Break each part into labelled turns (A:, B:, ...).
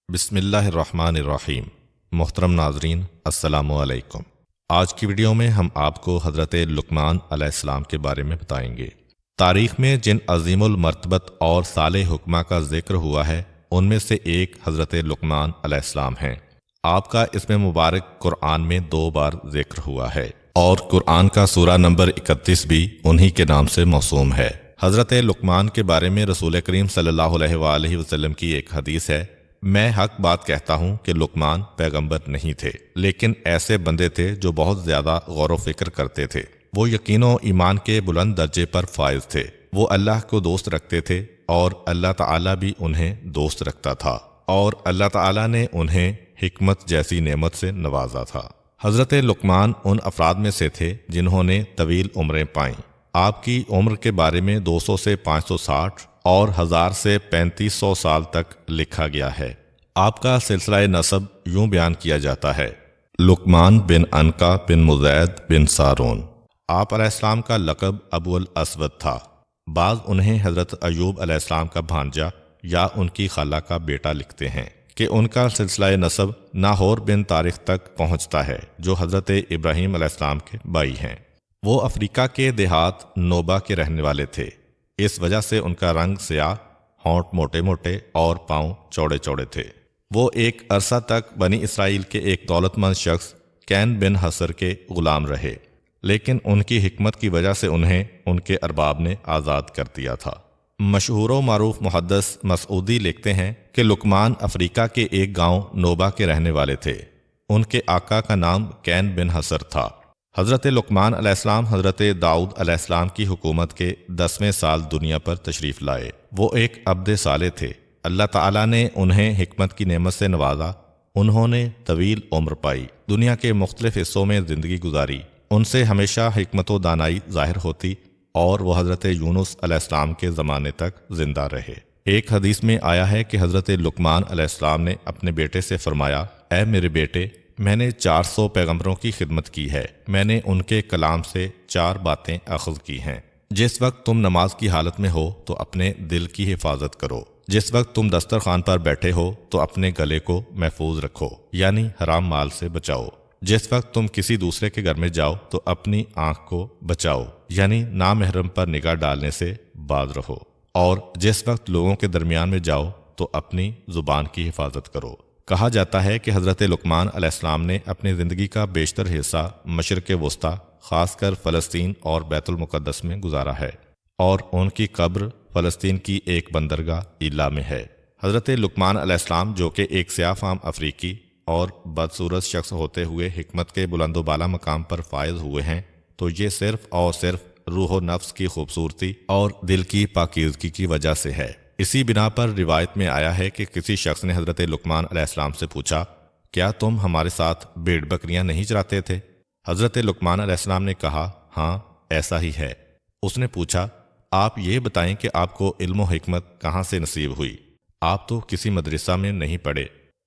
A: بسم اللہ الرحمن الرحیم۔ محترم ناظرین، السلام علیکم۔ آج کی ویڈیو میں ہم آپ کو حضرت لقمان علیہ السلام کے بارے میں بتائیں گے۔ تاریخ میں جن عظیم المرتبت اور صالح حکماں کا ذکر ہوا ہے ان میں سے ایک حضرت لقمان علیہ السلام ہیں۔ آپ کا اس میں مبارک قرآن میں 2 بار ذکر ہوا ہے اور قرآن کا سورہ نمبر 31 بھی انہی کے نام سے موسوم ہے۔ حضرت لقمان کے بارے میں رسول کریم صلی اللہ علیہ وآلہ وسلم کی ایک حدیث ہے، میں حق بات کہتا ہوں کہ لقمان پیغمبر نہیں تھے، لیکن ایسے بندے تھے جو بہت زیادہ غور و فکر کرتے تھے۔ وہ یقین و ایمان کے بلند درجے پر فائز تھے۔ وہ اللہ کو دوست رکھتے تھے اور اللہ تعالیٰ بھی انہیں دوست رکھتا تھا، اور اللہ تعالیٰ نے انہیں حکمت جیسی نعمت سے نوازا تھا۔ حضرت لقمان ان افراد میں سے تھے جنہوں نے طویل عمریں پائیں۔ آپ کی عمر کے بارے میں 200 سے 560 اور 1000 سے 3500 سال تک لکھا گیا ہے۔ آپ کا سلسلہ نسب یوں بیان کیا جاتا ہے: لقمان بن عنقا بن مزید بن سارون۔ آپ علیہ السلام کا لقب ابو الاسود تھا۔ بعض انہیں حضرت ایوب علیہ السلام کا بھانجا یا ان کی خالہ کا بیٹا لکھتے ہیں کہ ان کا سلسلہ نسب ناہور بن طارق تک پہنچتا ہے، جو حضرت ابراہیم علیہ السلام کے بھائی ہیں۔ وہ افریقہ کے دیہات نوبا کے رہنے والے تھے، اس وجہ سے ان کا رنگ سیاہ، ہونٹ موٹے موٹے اور پاؤں چوڑے چوڑے تھے۔ وہ ایک عرصہ تک بنی اسرائیل کے ایک دولت مند شخص کین بن حسر کے غلام رہے، لیکن ان کی حکمت کی وجہ سے انہیں ان کے ارباب نے آزاد کر دیا تھا۔ مشہور و معروف محدث مسعودی لکھتے ہیں کہ لقمان افریقہ کے ایک گاؤں نوبا کے رہنے والے تھے۔ ان کے آقا کا نام کین بن حسر تھا۔ حضرت لقمان علیہ السلام حضرت داؤد علیہ السلام کی حکومت کے 10ویں سال دنیا پر تشریف لائے۔ وہ ایک عبد صالح تھے۔ اللہ تعالیٰ نے انہیں حکمت کی نعمت سے نوازا۔ انہوں نے طویل عمر پائی، دنیا کے مختلف حصوں میں زندگی گزاری۔ ان سے ہمیشہ حکمت و دانائی ظاہر ہوتی اور وہ حضرت یونس علیہ السلام کے زمانے تک زندہ رہے۔ ایک حدیث میں آیا ہے کہ حضرت لقمان علیہ السلام نے اپنے بیٹے سے فرمایا: اے میرے بیٹے، میں نے 400 پیغمبروں کی خدمت کی ہے۔ میں نے ان کے کلام سے 4 باتیں اخذ کی ہیں۔ جس وقت تم نماز کی حالت میں ہو تو اپنے دل کی حفاظت کرو۔ جس وقت تم دسترخوان پر بیٹھے ہو تو اپنے گلے کو محفوظ رکھو، یعنی حرام مال سے بچاؤ۔ جس وقت تم کسی دوسرے کے گھر میں جاؤ تو اپنی آنکھ کو بچاؤ، یعنی نامحرم پر نگاہ ڈالنے سے باز رہو۔ اور جس وقت لوگوں کے درمیان میں جاؤ تو اپنی زبان کی حفاظت کرو۔ کہا جاتا ہے کہ حضرت لقمان علیہ السلام نے اپنی زندگی کا بیشتر حصہ مشرق وسطیٰ، خاص کر فلسطین اور بیت المقدس میں گزارا ہے، اور ان کی قبر فلسطین کی ایک بندرگاہ ایلا میں ہے۔ حضرت لقمان علیہ السلام، جو کہ ایک سیاہ فام افریقی اور بدصورت شخص ہوتے ہوئے حکمت کے بلند و بالا مقام پر فائز ہوئے ہیں، تو یہ صرف اور صرف روح و نفس کی خوبصورتی اور دل کی پاکیزگی کی وجہ سے ہے۔ اسی بنا پر روایت میں آیا ہے کہ کسی شخص نے حضرت لقمان علیہ السلام سے پوچھا: کیا تم ہمارے ساتھ بھیڑ بکریاں نہیں چراتے تھے؟ حضرت لقمان علیہ السلام نے کہا: ہاں، ایسا ہی ہے۔ اس نے پوچھا: آپ یہ بتائیں کہ آپ کو علم و حکمت کہاں سے نصیب ہوئی؟ آپ تو کسی مدرسہ میں نہیں پڑھے۔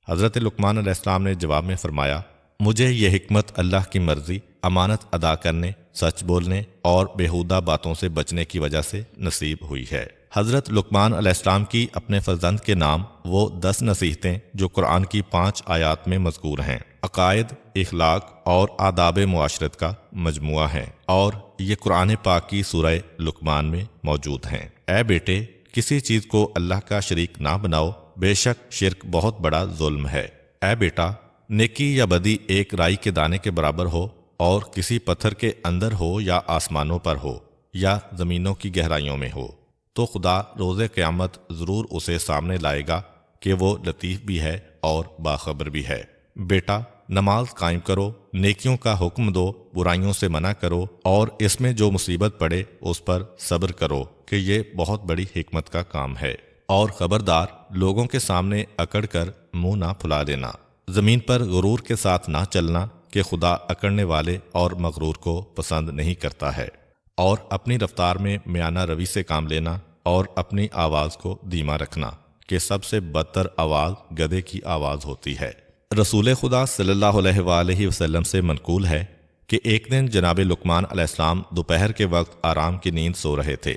A: حضرت لقمان علیہ السلام نے جواب میں فرمایا: مجھے یہ حکمت اللہ کی مرضی، امانت ادا کرنے، سچ بولنے اور بیہودہ باتوں سے بچنے کی وجہ سے نصیب ہوئی ہے۔ حضرت لقمان علیہ السلام کی اپنے فرزند کے نام وہ 10 نصیحتیں جو قرآن کی 5 آیات میں مذکور ہیں، عقائد، اخلاق اور آداب معاشرت کا مجموعہ ہیں، اور یہ قرآن پاک کی سورہ لقمان میں موجود ہیں۔ اے بیٹے، کسی چیز کو اللہ کا شریک نہ بناؤ، بے شک شرک بہت بڑا ظلم ہے۔ اے بیٹا، نیکی یا بدی ایک رائی کے دانے کے برابر ہو، اور کسی پتھر کے اندر ہو یا آسمانوں پر ہو یا زمینوں کی گہرائیوں میں ہو، تو خدا روز قیامت ضرور اسے سامنے لائے گا کہ وہ لطیف بھی ہے اور باخبر بھی ہے۔ بیٹا، نماز قائم کرو، نیکیوں کا حکم دو، برائیوں سے منع کرو، اور اس میں جو مصیبت پڑے اس پر صبر کرو کہ یہ بہت بڑی حکمت کا کام ہے۔ اور خبردار، لوگوں کے سامنے اکڑ کر منہ نہ پھلا دینا۔ زمین پر غرور کے ساتھ نہ چلنا کہ خدا اکڑنے والے اور مغرور کو پسند نہیں کرتا ہے۔ اور اپنی رفتار میں میانہ روی سے کام لینا، اور اپنی آواز کو دھیما رکھنا کہ سب سے بدتر آواز گدھے کی آواز ہوتی ہے۔ رسول خدا صلی اللہ علیہ وآلہ وسلم سے منقول ہے کہ ایک دن جناب لقمان علیہ السلام دوپہر کے وقت آرام کی نیند سو رہے تھے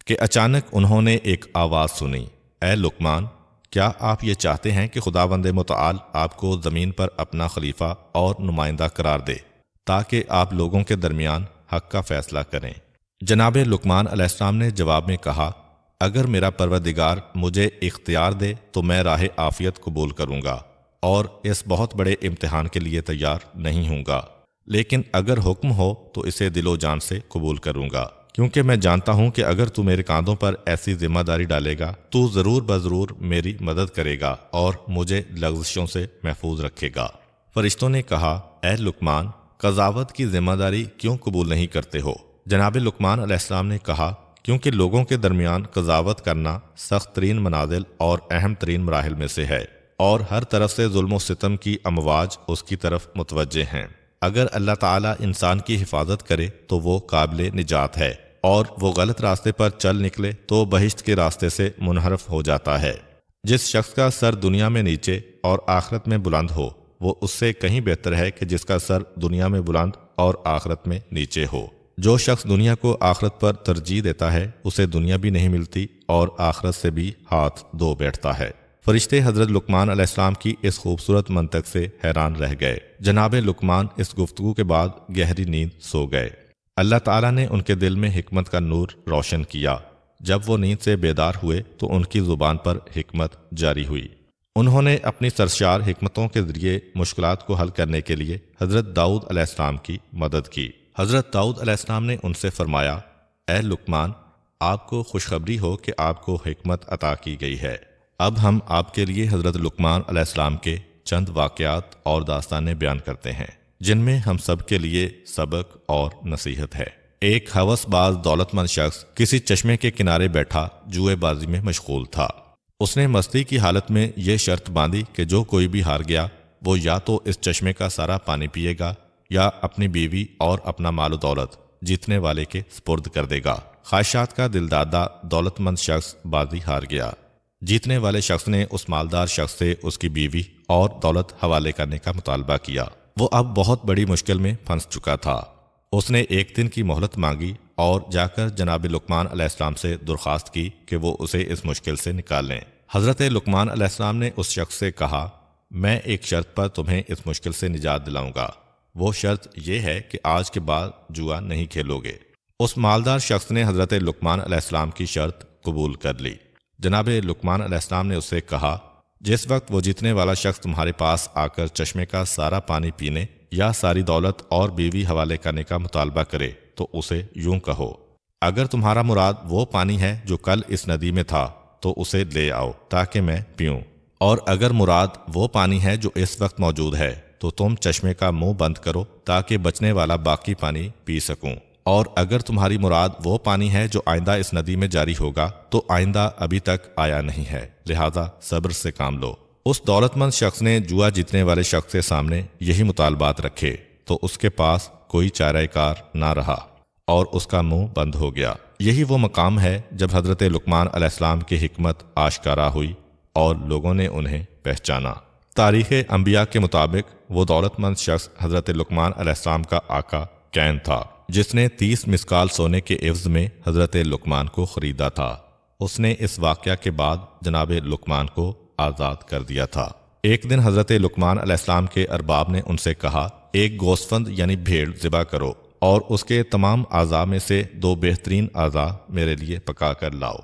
A: کہ اچانک انہوں نے ایک آواز سنی: اے لقمان، کیا آپ یہ چاہتے ہیں کہ خداوند متعال آپ کو زمین پر اپنا خلیفہ اور نمائندہ قرار دے تاکہ آپ لوگوں کے درمیان حق کا فیصلہ کریں؟ جناب لقمان علیہ السلام نے جواب میں کہا، اگر میرا پروردگار مجھے اختیار دے تو میں راہ عافیت قبول کروں گا اور اس بہت بڑے امتحان کے لیے تیار نہیں ہوں گا، لیکن اگر حکم ہو تو اسے دل و جان سے قبول کروں گا، کیونکہ میں جانتا ہوں کہ اگر تو میرے کاندھوں پر ایسی ذمہ داری ڈالے گا تو ضرور بضرور میری مدد کرے گا اور مجھے لغزشوں سے محفوظ رکھے گا۔ فرشتوں نے کہا، اے لقمان، قضاوت کی ذمہ داری کیوں قبول نہیں کرتے ہو؟ جناب لقمان علیہ السلام نے کہا، کیونکہ لوگوں کے درمیان قضاوت کرنا سخت ترین منازل اور اہم ترین مراحل میں سے ہے، اور ہر طرف سے ظلم و ستم کی امواج اس کی طرف متوجہ ہیں۔ اگر اللہ تعالیٰ انسان کی حفاظت کرے تو وہ قابل نجات ہے، اور وہ غلط راستے پر چل نکلے تو بہشت کے راستے سے منحرف ہو جاتا ہے۔ جس شخص کا سر دنیا میں نیچے اور آخرت میں بلند ہو، وہ اس سے کہیں بہتر ہے کہ جس کا سر دنیا میں بلند اور آخرت میں نیچے ہو۔ جو شخص دنیا کو آخرت پر ترجیح دیتا ہے، اسے دنیا بھی نہیں ملتی اور آخرت سے بھی ہاتھ دھو بیٹھتا ہے۔ فرشتے حضرت لقمان علیہ السلام کی اس خوبصورت منطق سے حیران رہ گئے۔ جناب لقمان اس گفتگو کے بعد گہری نیند سو گئے۔ اللہ تعالیٰ نے ان کے دل میں حکمت کا نور روشن کیا۔ جب وہ نیند سے بیدار ہوئے تو ان کی زبان پر حکمت جاری ہوئی۔ انہوں نے اپنی سرشار حکمتوں کے ذریعے مشکلات کو حل کرنے کے لیے حضرت داؤد علیہ السلام کی مدد کی۔ حضرت داؤد علیہ السلام نے ان سے فرمایا، اے لقمان، آپ کو خوشخبری ہو کہ آپ کو حکمت عطا کی گئی ہے۔ اب ہم آپ کے لیے حضرت لقمان علیہ السلام کے چند واقعات اور داستانیں بیان کرتے ہیں جن میں ہم سب کے لیے سبق اور نصیحت ہے۔ ایک ہوس باز دولت مند شخص کسی چشمے کے کنارے بیٹھا جوئے بازی میں مشغول تھا۔ اس نے مستی کی حالت میں یہ شرط باندھی کہ جو کوئی بھی ہار گیا وہ یا تو اس چشمے کا سارا پانی پیے گا یا اپنی بیوی اور اپنا مال و دولت جیتنے والے کے سپرد کر دے گا۔ خواہشات کا دلدادہ دولت مند شخص بازی ہار گیا۔ جیتنے والے شخص نے اس مالدار شخص سے اس کی بیوی اور دولت حوالے کرنے کا مطالبہ کیا۔ وہ اب بہت بڑی مشکل میں پھنس چکا تھا۔ اس نے ایک دن کی مہلت مانگی اور جا کر جناب لقمان علیہ السلام سے درخواست کی کہ وہ اسے اس مشکل سے نکال لیں۔ حضرت لقمان علیہ السلام نے اس شخص سے کہا، میں ایک شرط پر تمہیں اس مشکل سے نجات دلاؤں گا۔ وہ شرط یہ ہے کہ آج کے بعد جوا نہیں کھیلو گے۔ اس مالدار شخص نے حضرت لقمان علیہ السلام کی شرط قبول کر لی۔ جناب لقمان علیہ السلام نے اس سے کہا، جس وقت وہ جیتنے والا شخص تمہارے پاس آ کر چشمے کا سارا پانی پینے یا ساری دولت اور بیوی حوالے کرنے کا مطالبہ کرے تو اسے یوں کہو، اگر تمہارا مراد وہ پانی ہے جو کل اس ندی میں تھا تو اسے لے آؤ تاکہ میں پیوں، اور اگر مراد وہ پانی ہے جو اس وقت موجود ہے تو تم چشمے کا منہ بند کرو تاکہ بچنے والا باقی پانی پی سکوں، اور اگر تمہاری مراد وہ پانی ہے جو آئندہ اس ندی میں جاری ہوگا تو آئندہ ابھی تک آیا نہیں ہے، لہذا صبر سے کام لو۔ اس دولت مند شخص نے جوا جیتنے والے شخص کے سامنے یہی مطالبات رکھے تو اس کے پاس کوئی چارہ کار نہ رہا اور اس کا منہ بند ہو گیا۔ یہی وہ مقام ہے جب حضرت لقمان علیہ السلام کی حکمت آشکارا ہوئی اور لوگوں نے انہیں پہچانا۔ تاریخ انبیاء کے مطابق وہ دولت مند شخص حضرت لقمان علیہ السلام کا آقا کین تھا، جس نے 30 مسکال سونے کے عوض میں حضرت لقمان کو خریدا تھا۔ اس نے اس واقعہ کے بعد جناب لقمان کو آزاد کر دیا تھا۔ ایک دن حضرت لقمان علیہ السلام کے ارباب نے ان سے کہا، ایک گوسفند یعنی بھیڑ ذبح کرو اور اس کے تمام اعضاء میں سے 2 بہترین اعضاء میرے لیے پکا کر لاؤ۔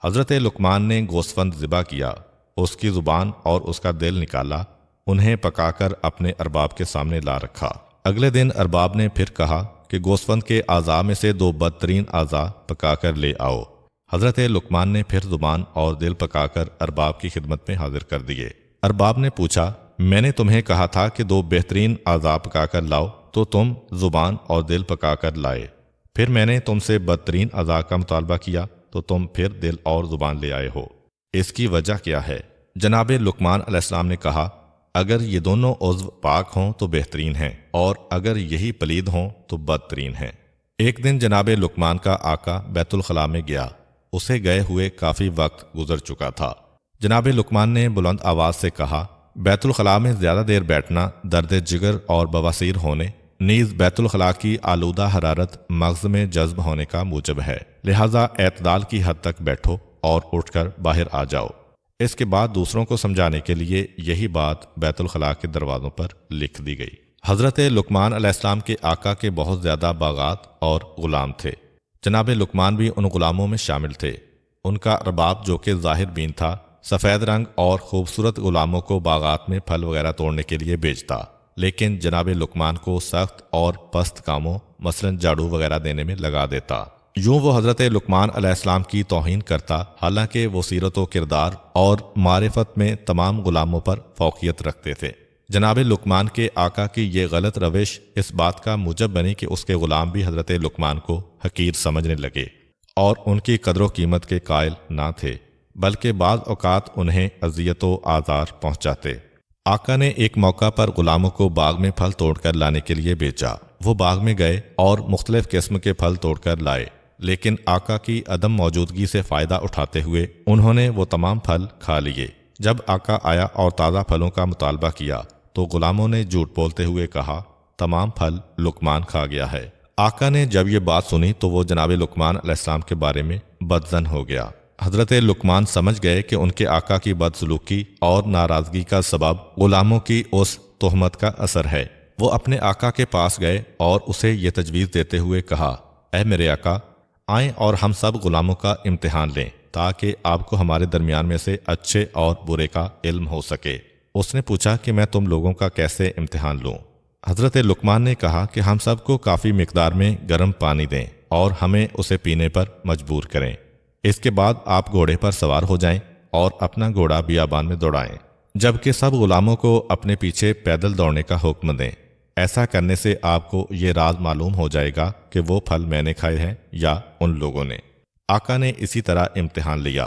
A: حضرت لقمان نے گوسفند ذبح کیا، اس کی زبان اور اس کا دل نکالا، انہیں پکا کر اپنے ارباب کے سامنے لا رکھا۔ اگلے دن ارباب نے پھر کہا کہ گوسفند کے اعضاء میں سے 2 بدترین اعضاء پکا کر لے آؤ۔ حضرت لقمان نے پھر زبان اور دل پکا کر ارباب کی خدمت میں حاضر کر دیے۔ ارباب نے پوچھا، میں نے تمہیں کہا تھا کہ 2 بہترین اعضاء پکا کر لاؤ تو تم زبان اور دل پکا کر لائے، پھر میں نے تم سے بدترین اعضاء کا مطالبہ کیا تو تم پھر دل اور زبان لے آئے ہو، اس کی وجہ کیا ہے؟ جناب لقمان علیہ السلام نے کہا، اگر یہ دونوں عضو پاک ہوں تو بہترین ہیں، اور اگر یہی پلید ہوں تو بدترین ہیں۔ ایک دن جناب لقمان کا آقا بیت الخلاء میں گیا۔ اسے گئے ہوئے کافی وقت گزر چکا تھا۔ جناب لقمان نے بلند آواز سے کہا، بیت الخلاء میں زیادہ دیر بیٹھنا درد جگر اور بواسیر ہونے، نیز بیت الخلاء کی آلودہ حرارت مغز میں جذب ہونے کا موجب ہے، لہذا اعتدال کی حد تک بیٹھو اور اٹھ کر باہر آ جاؤ۔ اس کے بعد دوسروں کو سمجھانے کے لیے یہی بات بیت الخلاء کے دروازوں پر لکھ دی گئی۔ حضرت لقمان علیہ السلام کے آقا کے بہت زیادہ باغات اور غلام تھے۔ جناب لقمان بھی ان غلاموں میں شامل تھے۔ ان کا ارباب جو کہ ظاہر بین تھا، سفید رنگ اور خوبصورت غلاموں کو باغات میں پھل وغیرہ توڑنے کے لیے بھیجتا، لیکن جناب لقمان کو سخت اور پست کاموں مثلا جھاڑو وغیرہ دینے میں لگا دیتا۔ یوں وہ حضرت لقمان علیہ السلام کی توہین کرتا، حالانکہ وہ سیرت و کردار اور معرفت میں تمام غلاموں پر فوقیت رکھتے تھے۔ جناب لقمان کے آقا کی یہ غلط روش اس بات کا موجب بنی کہ اس کے غلام بھی حضرت لقمان کو حقیر سمجھنے لگے اور ان کی قدر و قیمت کے قائل نہ تھے، بلکہ بعض اوقات انہیں اذیت و آزار پہنچاتے۔ آقا نے ایک موقع پر غلاموں کو باغ میں پھل توڑ کر لانے کے لیے بھیجا۔ وہ باغ میں گئے اور مختلف قسم کے پھل توڑ کر لائے، لیکن آقا کی عدم موجودگی سے فائدہ اٹھاتے ہوئے انہوں نے وہ تمام پھل کھا لیے۔ جب آقا آیا اور تازہ پھلوں کا مطالبہ کیا تو غلاموں نے جھوٹ بولتے ہوئے کہا تمام پھل لقمان کھا گیا ہے۔ آقا نے جب یہ بات سنی تو وہ جناب لقمان علیہ السلام کے بارے میں بدظن ہو گیا۔ حضرت لقمان سمجھ گئے کہ ان کے آقا کی بدسلوکی اور ناراضگی کا سبب غلاموں کی اس تہمت کا اثر ہے۔ وہ اپنے آقا کے پاس گئے اور اسے یہ تجویز دیتے ہوئے کہا، اے میرے آقا، آئیں اور ہم سب غلاموں کا امتحان لیں تاکہ آپ کو ہمارے درمیان میں سے اچھے اور برے کا علم ہو سکے۔ اس نے پوچھا کہ میں تم لوگوں کا کیسے امتحان لوں؟ حضرت لقمان نے کہا کہ ہم سب کو کافی مقدار میں گرم پانی دیں اور ہمیں اسے پینے پر مجبور کریں۔ اس کے بعد آپ گھوڑے پر سوار ہو جائیں اور اپنا گھوڑا بیابان میں دوڑائیں، جبکہ سب غلاموں کو اپنے پیچھے پیدل دوڑنے کا حکم دیں۔ ایسا کرنے سے آپ کو یہ راز معلوم ہو جائے گا کہ وہ پھل میں نے کھائے ہیں یا ان لوگوں نے۔ آقا نے اسی طرح امتحان لیا۔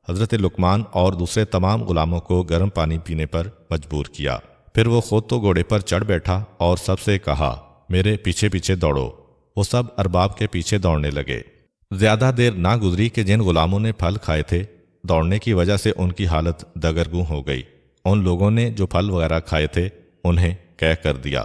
A: حضرت لقمان اور دوسرے تمام غلاموں کو گرم پانی پینے پر مجبور کیا۔ پھر وہ خود تو گھوڑے پر چڑھ بیٹھا اور سب سے کہا، میرے پیچھے پیچھے دوڑو۔ وہ سب ارباب کے پیچھے دوڑنے لگے۔ زیادہ دیر نہ گزری کہ جن غلاموں نے پھل کھائے تھے، دوڑنے کی وجہ سے ان کی حالت دگرگوں ہو گئی۔ ان لوگوں نے جو پھل وغیرہ کھائے تھے انہیں قید کر دیا۔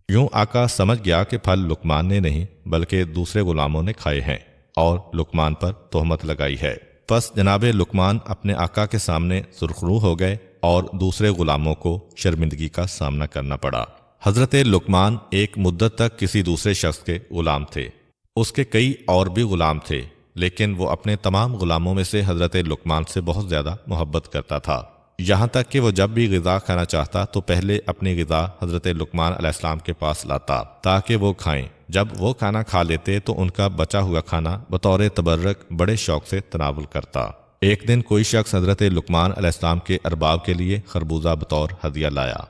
A: یوں آقا سمجھ گیا کہ پھل لقمان نے نہیں بلکہ دوسرے غلاموں نے کھائے ہیں اور لقمان پر تہمت لگائی ہے۔ پس جناب لقمان اپنے آقا کے سامنے سرخرو ہو گئے اور دوسرے غلاموں کو شرمندگی کا سامنا کرنا پڑا۔ حضرت لقمان ایک مدت تک کسی دوسرے شخص کے غلام تھے۔ اس کے کئی اور بھی غلام تھے، لیکن وہ اپنے تمام غلاموں میں سے حضرت لقمان سے بہت زیادہ محبت کرتا تھا، یہاں تک کہ وہ جب بھی غذا کھانا چاہتا تو پہلے اپنی غذا حضرت لقمان علیہ السلام کے پاس لاتا تاکہ وہ کھائیں۔ جب وہ کھانا کھا لیتے تو ان کا بچا ہوا کھانا بطور تبرک بڑے شوق سے تناول کرتا۔ ایک دن کوئی شخص حضرت لقمان علیہ السلام کے ارباب کے لیے خربوزہ بطور ہدیہ لایا۔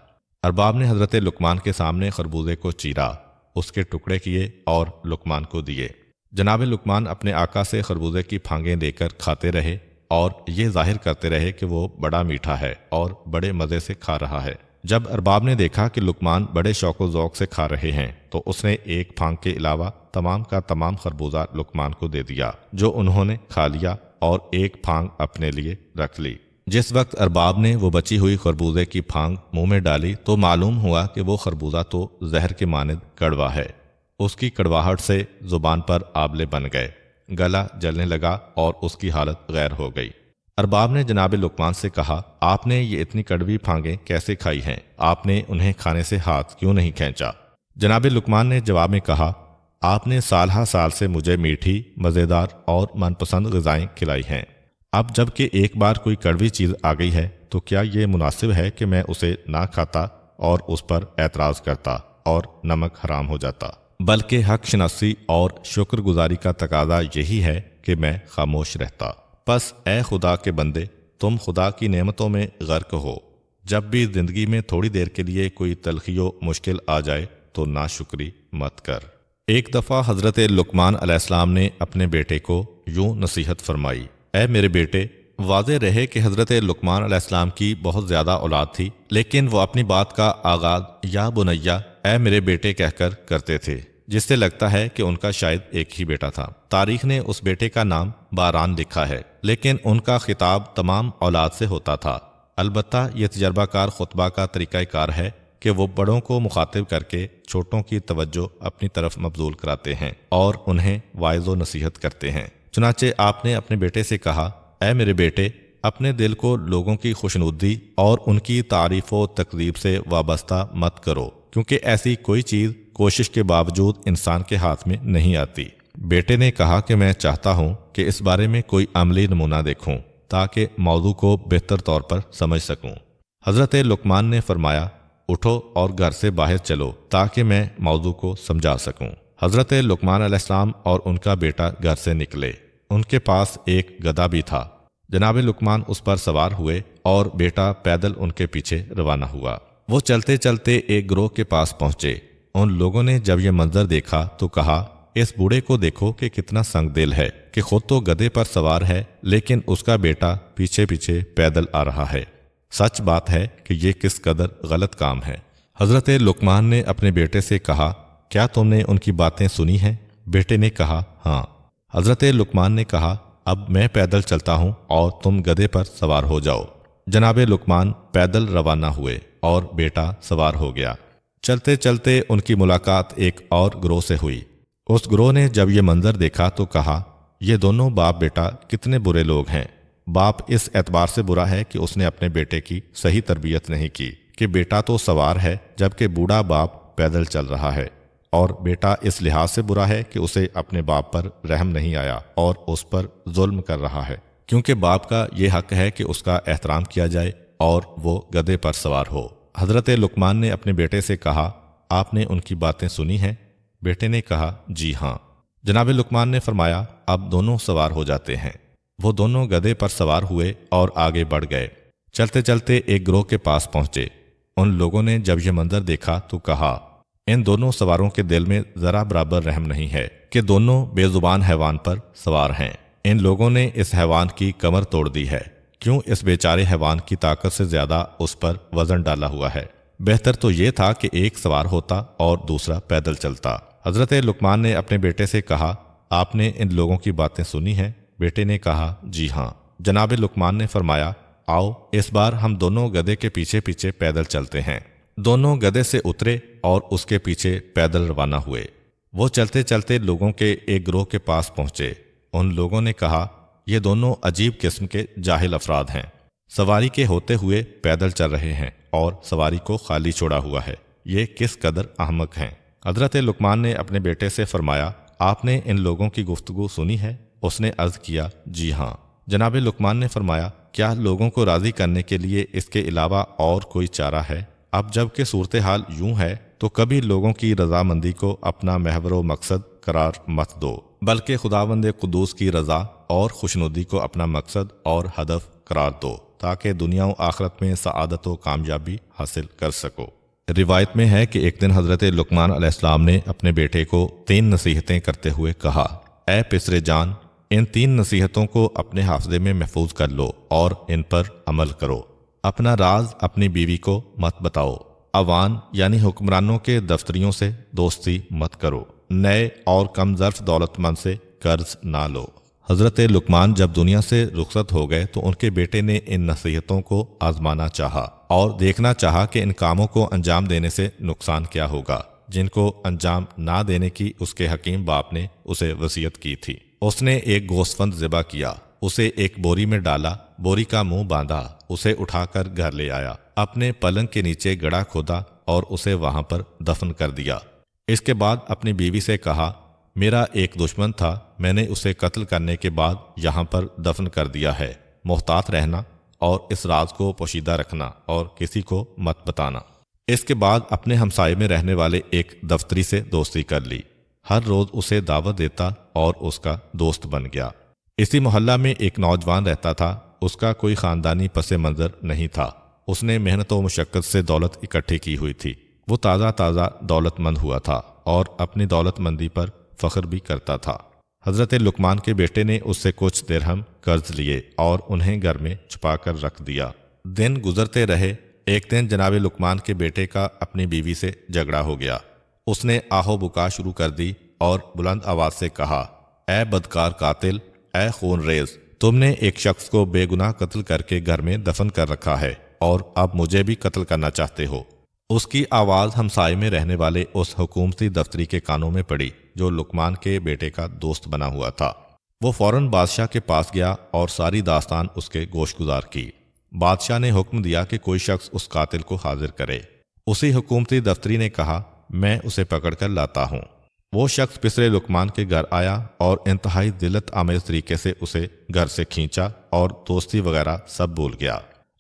A: ارباب نے حضرت لقمان کے سامنے خربوزے کو چیرا، اس کے ٹکڑے کیے اور لقمان کو دیے۔ جناب لقمان اپنے آقا سے خربوزے کی پھانگیں لے کر کھاتے رہے اور یہ ظاہر کرتے رہے کہ وہ بڑا میٹھا ہے اور بڑے مزے سے کھا رہا ہے۔ جب ارباب نے دیکھا کہ لقمان بڑے شوق و ذوق سے کھا رہے ہیں تو اس نے ایک پھانگ کے علاوہ تمام کا تمام خربوزہ لقمان کو دے دیا، جو انہوں نے کھا لیا اور ایک پھانگ اپنے لیے رکھ لی۔ جس وقت ارباب نے وہ بچی ہوئی خربوزے کی پھانگ منہ میں ڈالی تو معلوم ہوا کہ وہ خربوزہ تو زہر کے مانند کڑوا ہے۔ اس کی کڑواہٹ سے زبان پر آبلے بن گئے، گلا جلنے لگا اور اس کی حالت غیر ہو گئی۔ ارباب نے جناب لقمان سے کہا، آپ نے یہ اتنی کڑوی پھانگیں کیسے کھائی ہیں؟ آپ نے انہیں کھانے سے ہاتھ کیوں نہیں کھینچا؟ جناب لقمان نے جواب میں کہا، آپ نے سال ہا سال سے مجھے میٹھی، مزیدار اور من پسند غذائیں کھلائی ہیں۔ اب جب کہ ایک بار کوئی کڑوی چیز آ گئی ہے تو کیا یہ مناسب ہے کہ میں اسے نہ کھاتا اور اس پر اعتراض کرتا اور نمک حرام ہو جاتا؟ بلکہ حق شناسی اور شکر گزاری کا تقاضا یہی ہے کہ میں خاموش رہتا۔ پس اے خدا کے بندے، تم خدا کی نعمتوں میں غرق ہو۔ جب بھی زندگی میں تھوڑی دیر کے لیے کوئی تلخی و مشکل آ جائے تو ناشکری مت کر۔ ایک دفعہ حضرت لقمان علیہ السلام نے اپنے بیٹے کو یوں نصیحت فرمائی، اے میرے بیٹے، واضح رہے کہ حضرت لقمان علیہ السلام کی بہت زیادہ اولاد تھی، لیکن وہ اپنی بات کا آغاز یا بنیا، اے میرے بیٹے کہہ کر کرتے تھے، جس سے لگتا ہے کہ ان کا شاید ایک ہی بیٹا تھا۔ تاریخ نے اس بیٹے کا نام باران لکھا ہے، لیکن ان کا خطاب تمام اولاد سے ہوتا تھا۔ البتہ یہ تجربہ کار خطبہ کا طریقہ کار ہے کہ وہ بڑوں کو مخاطب کر کے چھوٹوں کی توجہ اپنی طرف مبذول کراتے ہیں اور انہیں واعظ و نصیحت کرتے ہیں۔ چنانچہ آپ نے اپنے بیٹے سے کہا، اے میرے بیٹے، اپنے دل کو لوگوں کی خوشنودی اور ان کی تعریف و تکذیب سے وابستہ مت کرو، کیونکہ ایسی کوئی چیز کوشش کے باوجود انسان کے ہاتھ میں نہیں آتی۔ بیٹے نے کہا کہ میں چاہتا ہوں کہ اس بارے میں کوئی عملی نمونہ دیکھوں تاکہ موضوع کو بہتر طور پر سمجھ سکوں۔ حضرت لقمان نے فرمایا، اٹھو اور گھر سے باہر چلو تاکہ میں موضوع کو سمجھا سکوں۔ حضرت لقمان علیہ السلام اور ان کا بیٹا گھر سے نکلے۔ ان کے پاس ایک گدھا بھی تھا۔ جناب لقمان اس پر سوار ہوئے اور بیٹا پیدل ان کے پیچھے روانہ ہوا۔ وہ چلتے چلتے ایک گروہ کے پاس پہنچے۔ ان لوگوں نے جب یہ منظر دیکھا تو کہا، اس بوڑھے کو دیکھو کہ کتنا سنگ دل ہے کہ خود تو گدھے پر سوار ہے لیکن اس کا بیٹا پیچھے پیچھے پیدل آ رہا ہے۔ سچ بات ہے کہ یہ کس قدر غلط کام ہے۔ حضرت لقمان نے اپنے بیٹے سے کہا، کیا تم نے ان کی باتیں سنی ہیں؟ بیٹے نے کہا، ہاں۔ حضرت لقمان نے کہا، اب میں پیدل چلتا ہوں اور تم گدھے پر سوار ہو جاؤ۔ جناب لقمان پیدل روانہ ہوئے اور بیٹا سوار ہو گیا۔ چلتے چلتے ان کی ملاقات ایک اور گروہ سے ہوئی۔ اس گروہ نے جب یہ منظر دیکھا تو کہا، یہ دونوں باپ بیٹا کتنے برے لوگ ہیں۔ باپ اس اعتبار سے برا ہے کہ اس نے اپنے بیٹے کی صحیح تربیت نہیں کی کہ بیٹا تو سوار ہے جبکہ بوڑھا باپ پیدل چل رہا ہے، اور بیٹا اس لحاظ سے برا ہے کہ اسے اپنے باپ پر رحم نہیں آیا اور اس پر ظلم کر رہا ہے، کیونکہ باپ کا یہ حق ہے کہ اس کا احترام کیا جائے اور وہ گدھے پر سوار ہو۔ حضرت لقمان نے اپنے بیٹے سے کہا، آپ نے ان کی باتیں سنی ہیں؟ بیٹے نے کہا، جی ہاں۔ جناب لقمان نے فرمایا، اب دونوں سوار ہو جاتے ہیں۔ وہ دونوں گدھے پر سوار ہوئے اور آگے بڑھ گئے۔ چلتے چلتے ایک گروہ کے پاس پہنچے۔ ان لوگوں نے جب یہ منظر دیکھا تو کہا، ان دونوں سواروں کے دل میں ذرا برابر رحم نہیں ہے کہ دونوں بے زبان حیوان پر سوار ہیں۔ ان لوگوں نے اس حیوان کی کمر توڑ دی ہے، کیوں اس بیچارے حیوان کی طاقت سے زیادہ اس پر وزن ڈالا ہوا ہے۔ بہتر تو یہ تھا کہ ایک سوار ہوتا اور دوسرا پیدل چلتا۔ حضرت لقمان نے اپنے بیٹے سے کہا، آپ نے ان لوگوں کی باتیں سنی ہیں؟ بیٹے نے کہا، جی ہاں۔ جناب لقمان نے فرمایا، آؤ اس بار ہم دونوں گدھے کے پیچھے پیچھے پیدل چلتے ہیں۔ دونوں گدھے سے اترے اور اس کے پیچھے پیدل روانہ ہوئے۔ وہ چلتے چلتے لوگوں کے ایک گروہ کے پاس پہنچے۔ ان لوگوں نے کہا، یہ دونوں عجیب قسم کے جاہل افراد ہیں، سواری کے ہوتے ہوئے پیدل چل رہے ہیں اور سواری کو خالی چھوڑا ہوا ہے، یہ کس قدر احمق ہیں۔ حضرت لقمان نے اپنے بیٹے سے فرمایا، آپ نے ان لوگوں کی گفتگو سنی ہے؟ اس نے عرض کیا، جی ہاں۔ جناب لقمان نے فرمایا، کیا لوگوں کو راضی کرنے کے لیے اس کے علاوہ اور کوئی چارہ ہے؟ اب جب کہ صورتحال یوں ہے تو کبھی لوگوں کی رضامندی کو اپنا محور و مقصد قرار مت دو، بلکہ خداوند قدوس کی رضا اور خوشنودی کو اپنا مقصد اور ہدف قرار دو تاکہ دنیا و آخرت میں سعادت و کامیابی حاصل کر سکو۔ روایت میں ہے کہ ایک دن حضرت لقمان علیہ السلام نے اپنے بیٹے کو 3 نصیحتیں کرتے ہوئے کہا، اے پسر جان، ان 3 نصیحتوں کو اپنے حافظے میں محفوظ کر لو اور ان پر عمل کرو۔ اپنا راز اپنی بیوی کو مت بتاؤ، عوان یعنی حکمرانوں کے دفتریوں سے دوستی مت کرو، نئے اور کم ظرف دولت مند سے قرض نہ لو۔ حضرت لقمان جب دنیا سے رخصت ہو گئے تو ان کے بیٹے نے ان نصیحتوں کو آزمانا چاہا اور دیکھنا چاہا کہ ان کاموں کو انجام دینے سے نقصان کیا ہوگا جن کو انجام نہ دینے کی اس کے حکیم باپ نے اسے وصیت کی تھی۔ اس نے ایک گوسفند ذبح کیا، اسے ایک بوری میں ڈالا، بوری کا منہ باندھا، اسے اٹھا کر گھر لے آیا، اپنے پلنگ کے نیچے گڑھا کھودا اور اسے وہاں پر دفن کر دیا۔ اس کے بعد اپنی بیوی سے کہا، میرا ایک دشمن تھا، میں نے اسے قتل کرنے کے بعد یہاں پر دفن کر دیا ہے، محتاط رہنا اور اس راز کو پوشیدہ رکھنا اور کسی کو مت بتانا۔ اس کے بعد اپنے ہمسائے میں رہنے والے ایک دفتری سے دوستی کر لی، ہر روز اسے دعوت دیتا اور اس کا دوست بن گیا۔ اسی محلہ میں ایک نوجوان رہتا تھا، اس کا کوئی خاندانی پس منظر نہیں تھا، اس نے محنت و مشقت سے دولت اکٹھی کی ہوئی تھی، وہ تازہ دولت مند ہوا تھا اور اپنی دولت مندی پر فخر بھی کرتا تھا۔ حضرت لقمان کے بیٹے نے اس سے کچھ درہم قرض لیے اور انہیں گھر میں چھپا کر رکھ دیا۔ دن گزرتے رہے، ایک دن جناب لقمان کے بیٹے کا اپنی بیوی سے جھگڑا ہو گیا، اس نے آہو بکا شروع کر دی اور بلند آواز سے کہا، اے بدکار قاتل، اے خون ریز، تم نے ایک شخص کو بے گناہ قتل کر کے گھر میں دفن کر رکھا ہے اور اب مجھے بھی قتل کرنا چاہتے ہو۔ اس کی آواز ہمسائے میں رہنے والے اس حکومتی دفتری کے کانوں میں پڑی جو لقمان کے بیٹے کا دوست بنا ہوا تھا۔ وہ فوراً بادشاہ کے پاس گیا اور ساری داستان اس کے گوش گزار کی۔ بادشاہ نے حکم دیا کہ کوئی شخص اس قاتل کو حاضر کرے۔ اسی حکومتی دفتری نے کہا، میں اسے پکڑ کر لاتا ہوں۔ وہ شخص پسرے لقمان کے گھر آیا اور انتہائی ذلت آمیز طریقے سے اسے گھر سے کھینچا اور دوستی وغیرہ سب بھول گیا۔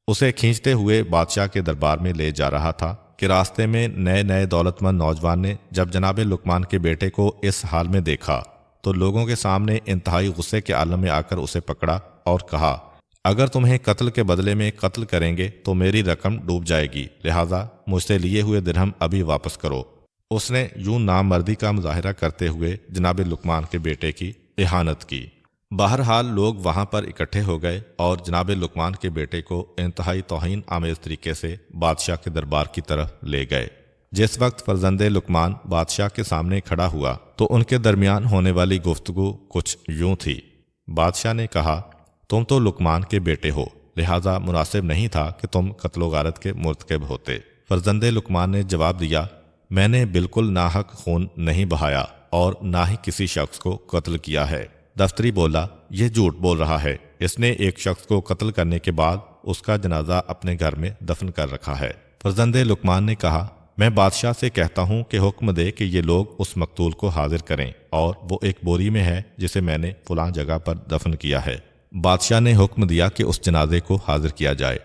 A: اسے کھینچتے ہوئے بادشاہ کے دربار میں لے جا رہا تھا کہ راستے میں نئے دولت مند نوجوان نے جب جناب لقمان کے بیٹے کو اس حال میں دیکھا تو لوگوں کے سامنے انتہائی غصے کے عالم میں آ کر اسے پکڑا اور کہا، اگر تمہیں قتل کے بدلے میں قتل کریں گے تو میری رقم ڈوب جائے گی، لہٰذا مجھ سے لیے ہوئے درہم ابھی واپس کرو۔ اس نے یوں نامردی کا مظاہرہ کرتے ہوئے جناب لقمان کے بیٹے کی اہانت کی۔ بہرحال لوگ وہاں پر اکٹھے ہو گئے اور جناب لقمان کے بیٹے کو انتہائی توہین آمیز طریقے سے بادشاہ کے دربار کی طرف لے گئے۔ جس وقت فرزند لقمان بادشاہ کے سامنے کھڑا ہوا تو ان کے درمیان ہونے والی گفتگو کچھ یوں تھی۔ بادشاہ نے کہا، تم تو لقمان کے بیٹے ہو، لہٰذا مناسب نہیں تھا کہ تم قتل و غارت کے مرتکب ہوتے۔ فرزند لقمان نے جواب دیا، میں نے بالکل ناحق خون نہیں بہایا اور نہ ہی کسی شخص کو قتل کیا ہے۔ دفتری بولا، یہ جھوٹ بول رہا ہے، اس نے ایک شخص کو قتل کرنے کے بعد اس کا جنازہ اپنے گھر میں دفن کر رکھا ہے۔ فرزند لقمان نے کہا، میں بادشاہ سے کہتا ہوں کہ حکم دے کہ یہ لوگ اس مقتول کو حاضر کریں اور وہ ایک بوری میں ہے جسے میں نے فلاں جگہ پر دفن کیا ہے۔ بادشاہ نے حکم دیا کہ اس جنازے کو حاضر کیا جائے۔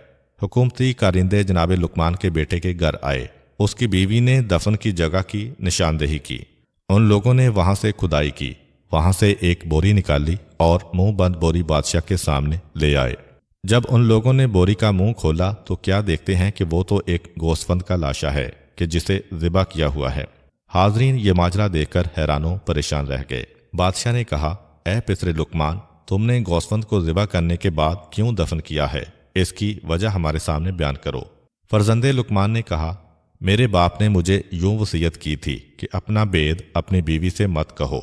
A: حکومتی کارندے جناب لقمان کے بیٹے کے گھر آئے۔ اس کی بیوی نے دفن کی جگہ کی نشاندہی کی۔ ان لوگوں نے وہاں سے کھدائی کی، وہاں سے ایک بوری نکالی اور منہ بند بوری بادشاہ کے سامنے لے آئے۔ جب ان لوگوں نے بوری کا منہ کھولا تو کیا دیکھتے ہیں کہ وہ تو ایک گوسفند کا لاشا ہے کہ جسے ذبح کیا ہوا ہے۔ حاضرین یہ ماجرا دیکھ کر حیران و پریشان رہ گئے۔ بادشاہ نے کہا، اے پسر لقمان، تم نے گوسفند کو ذبح کرنے کے بعد کیوں دفن کیا ہے؟ اس کی وجہ ہمارے سامنے بیان کرو۔ فرزند لقمان نے کہا، میرے باپ نے مجھے یوں وصیت کی تھی کہ اپنا بید اپنی بیوی سے مت کہو،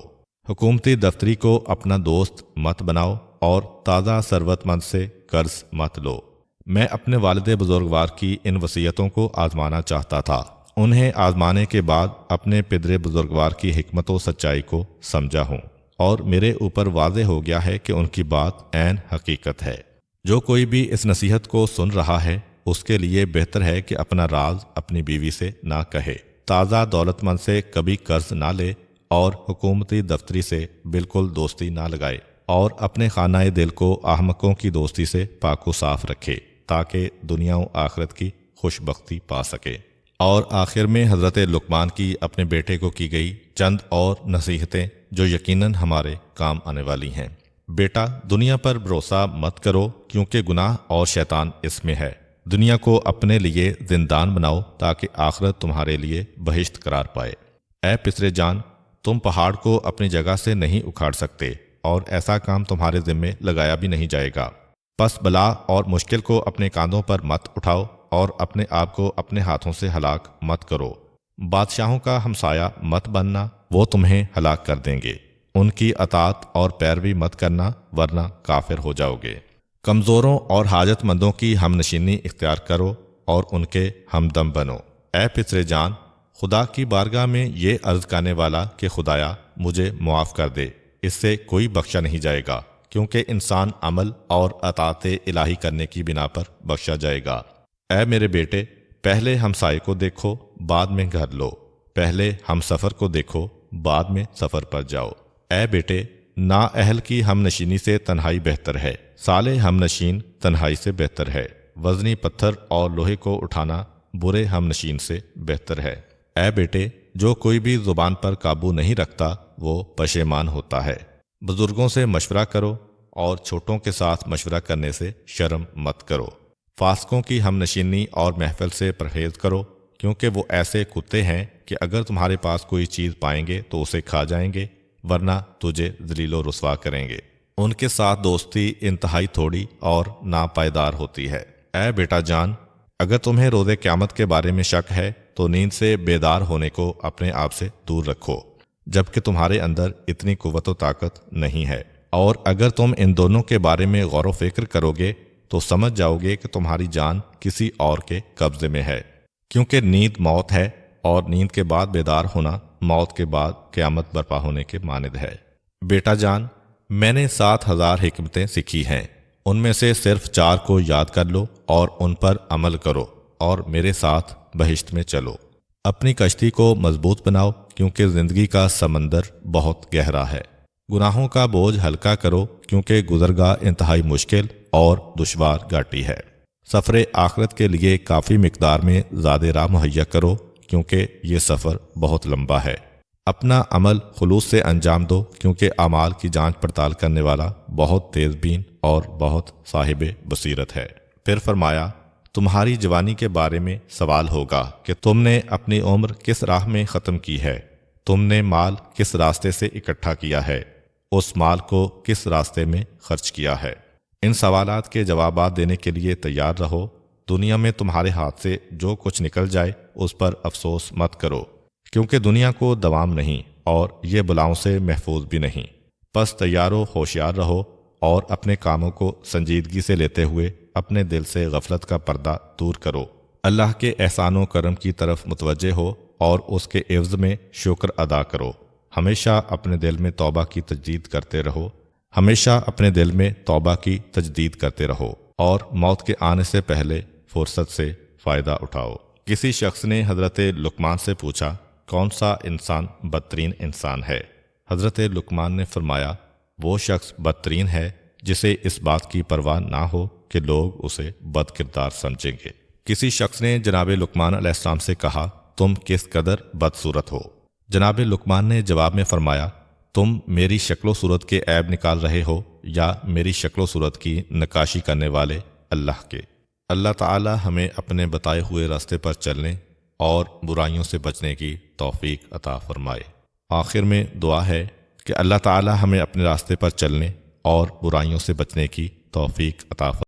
A: حکومتی دفتری کو اپنا دوست مت بناؤ اور تازہ ثروت مند سے قرض مت لو۔ میں اپنے والد بزرگوار کی ان وصیتوں کو آزمانا چاہتا تھا۔ انہیں آزمانے کے بعد اپنے پدر بزرگوار کی حکمت و سچائی کو سمجھا ہوں اور میرے اوپر واضح ہو گیا ہے کہ ان کی بات عین حقیقت ہے۔ جو کوئی بھی اس نصیحت کو سن رہا ہے اس کے لیے بہتر ہے کہ اپنا راز اپنی بیوی سے نہ کہے، تازہ دولت مند سے کبھی قرض نہ لے اور حکومتی دفتری سے بالکل دوستی نہ لگائے اور اپنے خانہ دل کو احمقوں کی دوستی سے پاک و صاف رکھے تاکہ دنیا و آخرت کی خوش بختی پا سکے۔ اور آخر میں حضرت لقمان کی اپنے بیٹے کو کی گئی چند اور نصیحتیں جو یقیناً ہمارے کام آنے والی ہیں۔ بیٹا، دنیا پر بھروسہ مت کرو کیونکہ گناہ اور شیطان اس میں ہے۔ دنیا کو اپنے لیے زندان بناؤ تاکہ آخرت تمہارے لیے بہشت قرار پائے۔ اے پسر جان، تم پہاڑ کو اپنی جگہ سے نہیں اکھاڑ سکتے اور ایسا کام تمہارے ذمے لگایا بھی نہیں جائے گا۔ پس بلا اور مشکل کو اپنے کاندھوں پر مت اٹھاؤ اور اپنے آپ کو اپنے ہاتھوں سے ہلاک مت کرو۔ بادشاہوں کا ہمسایہ مت بننا، وہ تمہیں ہلاک کر دیں گے۔ ان کی اطاعت اور پیروی مت کرنا ورنہ کافر ہو جاؤ گے۔ کمزوروں اور حاجت مندوں کی ہم نشینی اختیار کرو اور ان کے ہمدم بنو۔ اے پسر جان، خدا کی بارگاہ میں یہ عرض کرنے والا کہ خدایا مجھے معاف کر دے، اس سے کوئی بخشا نہیں جائے گا، کیونکہ انسان عمل اور اطاعت الہی کرنے کی بنا پر بخشا جائے گا۔ اے میرے بیٹے، پہلے ہمسائے کو دیکھو بعد میں گھر لو، پہلے ہم سفر کو دیکھو بعد میں سفر پر جاؤ۔ اے بیٹے، نا اہل کی ہم نشینی سے تنہائی بہتر ہے، صالح ہم نشین تنہائی سے بہتر ہے۔ وزنی پتھر اور لوہے کو اٹھانا برے ہم نشین سے بہتر ہے۔ اے بیٹے، جو کوئی بھی زبان پر قابو نہیں رکھتا وہ پشیمان ہوتا ہے۔ بزرگوں سے مشورہ کرو اور چھوٹوں کے ساتھ مشورہ کرنے سے شرم مت کرو۔ فاسقوں کی ہم نشینی اور محفل سے پرہیز کرو، کیونکہ وہ ایسے کتے ہیں کہ اگر تمہارے پاس کوئی چیز پائیں گے تو اسے کھا جائیں گے ورنہ تجھے ذلیل و رسوا کریں گے۔ ان کے ساتھ دوستی انتہائی تھوڑی اور ناپائیدار ہوتی ہے۔ اے بیٹا جان، اگر تمہیں روز قیامت کے بارے میں شک ہے تو نیند سے بیدار ہونے کو اپنے آپ سے دور رکھو، جبکہ تمہارے اندر اتنی قوت و طاقت نہیں ہے۔ اور اگر تم ان دونوں کے بارے میں غور و فکر کرو گے تو سمجھ جاؤ گے کہ تمہاری جان کسی اور کے قبضے میں ہے، کیونکہ نیند موت ہے اور نیند کے بعد بیدار ہونا موت کے بعد قیامت برپا ہونے کے مانند ہے۔ بیٹا جان، میں نے 7,000 حکمتیں سیکھی ہیں، ان میں سے صرف 4 کو یاد کر لو اور ان پر عمل کرو اور میرے ساتھ بہشت میں چلو۔ اپنی کشتی کو مضبوط بناؤ کیونکہ زندگی کا سمندر بہت گہرا ہے۔ گناہوں کا بوجھ ہلکا کرو کیونکہ گزرگاہ انتہائی مشکل اور دشوار گھاٹی ہے۔ سفر آخرت کے لیے کافی مقدار میں زاد راہ مہیا کرو کیونکہ یہ سفر بہت لمبا ہے۔ اپنا عمل خلوص سے انجام دو کیونکہ اعمال کی جانچ پڑتال کرنے والا بہت تیز بین اور بہت صاحب بصیرت ہے۔ پھر فرمایا، تمہاری جوانی کے بارے میں سوال ہوگا کہ تم نے اپنی عمر کس راہ میں ختم کی ہے، تم نے مال کس راستے سے اکٹھا کیا ہے، اس مال کو کس راستے میں خرچ کیا ہے۔ ان سوالات کے جوابات دینے کے لیے تیار رہو۔ دنیا میں تمہارے ہاتھ سے جو کچھ نکل جائے اس پر افسوس مت کرو کیونکہ دنیا کو دوام نہیں اور یہ بلاؤں سے محفوظ بھی نہیں۔ پس تیار و ہوشیار رہو اور اپنے کاموں کو سنجیدگی سے لیتے ہوئے اپنے دل سے غفلت کا پردہ دور کرو۔ اللہ کے احسان و کرم کی طرف متوجہ ہو اور اس کے عوض میں شکر ادا کرو۔ ہمیشہ اپنے دل میں توبہ کی تجدید کرتے رہو، ہمیشہ اپنے دل میں توبہ کی تجدید کرتے رہو اور موت کے آنے سے پہلے فرصت سے فائدہ اٹھاؤ۔ کسی شخص نے حضرت لقمان سے پوچھا، کون سا انسان بدترین انسان ہے؟ حضرت لقمان نے فرمایا، وہ شخص بدترین ہے جسے اس بات کی پرواہ نہ ہو کہ لوگ اسے بد کردار سمجھیں گے۔ کسی شخص نے جناب لقمان علیہ السلام سے کہا، تم کس قدر بدصورت ہو؟ جناب لقمان نے جواب میں فرمایا، تم میری شکل و صورت کے عیب نکال رہے ہو یا میری شکل و صورت کی نقاشی کرنے والے اللہ کے؟ اللہ تعالی ہمیں اپنے بتائے ہوئے راستے پر چلنے اور برائیوں سے بچنے کی توفیق عطا فرمائے۔ آخر میں دعا ہے کہ اللہ تعالی ہمیں اپنے راستے پر چلنے اور برائیوں سے بچنے کی توفیق عطا فرمائے۔